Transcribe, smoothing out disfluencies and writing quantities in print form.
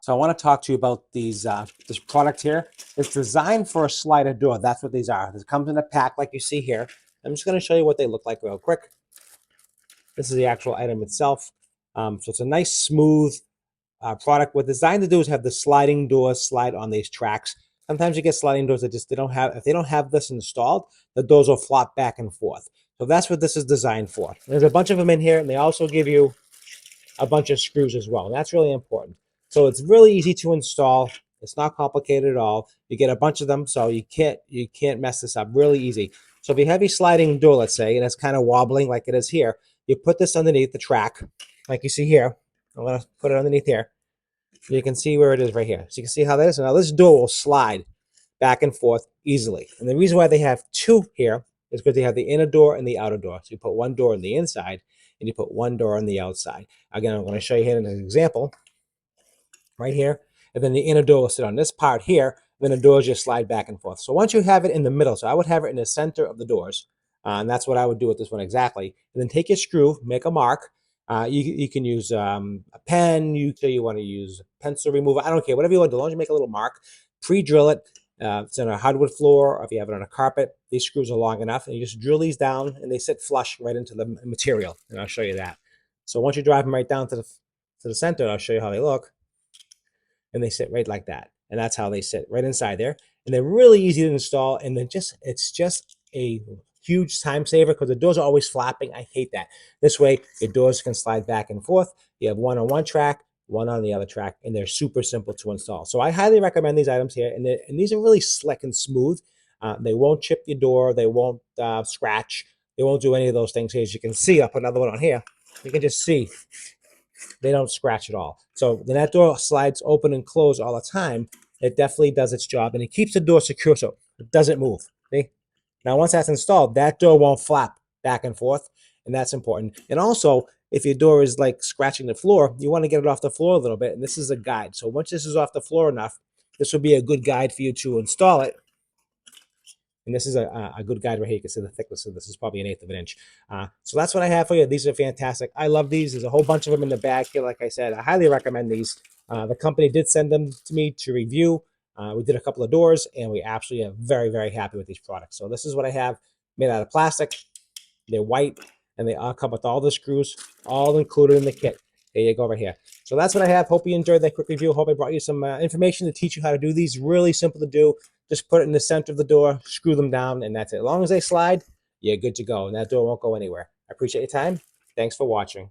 So I want to talk to you about this product here. It's designed for a slider door. That's what these are. This comes in a pack like you see here. I'm just going to show you what they look like real quick. This is the actual item itself. So it's a nice, smooth product. What it's designed to do is have the sliding doors slide on these tracks. Sometimes you get sliding doors that they don't have. If they don't have this installed, the doors will flop back and forth. So that's what this is designed for. There's a bunch of them in here, and they also give you a bunch of screws as well. And that's really important. So it's really easy to install. It's not complicated at all. You get a bunch of them, so you can't mess this up. Really easy. So if you have a sliding door, let's say, and it's kind of wobbling like it is here, you put this underneath the track, like you see here. I'm gonna put it underneath here. You can see where it is right here. So you can see how that is. So now this door will slide back and forth easily. And the reason why they have two here is because they have the inner door and the outer door. So you put one door on the inside and you put one door on the outside. Again, I'm going to show you here in an example right here. And then the inner door will sit on this part here. Then the doors just slide back and forth. So once you have it in the middle, so I would have it in the center of the doors. And that's what I would do with this one exactly. And then take your screw, make a mark. You can use a pen. You want to use pencil remover. I don't care. Whatever you want to do. As long as you make a little mark, pre-drill it. It's on a hardwood floor, or if you have it on a carpet, these screws are long enough, and you just drill these down, and they sit flush right into the material. And I'll show you that. So once you drive them right down to the center, I'll show you how they look. And they sit right like that, and that's how they sit right inside there. And they're really easy to install, and then it's just a huge time saver because the doors are always flapping. I hate that. This way, your doors can slide back and forth. You have one on one track, one on the other track, and they're super simple to install. So I highly recommend these items here, and these are really slick and smooth. They won't chip your door. They won't scratch. They won't do any of those things here. As you can see, I'll put another one on here. You can just see they don't scratch at all. So when that door slides open and close all the time, it definitely does its job, and it keeps the door secure so it doesn't move. See? Now, once that's installed, that door won't flap back and forth, and that's important. And also, if your door is like scratching the floor, you want to get it off the floor a little bit, and this is a guide. So once this is off the floor enough, this will be a good guide for you to install it. And this is a good guide right here. You can see the thickness of this is probably 1/8 of an inch. So that's what I have for you. These are fantastic. I love these. There's a whole bunch of them in the bag here. Like I said, I highly recommend these. The company did send them to me to review. We did a couple of doors, and we absolutely are very, very happy with these products. So this is what I have made out of plastic. They're white, and they all come with all the screws, all included in the kit. There you go right here. So that's what I have. Hope you enjoyed that quick review. Hope I brought you some information to teach you how to do these. Really simple to do. Just put it in the center of the door, screw them down, and that's it. As long as they slide, you're good to go, and that door won't go anywhere. I appreciate your time. Thanks for watching.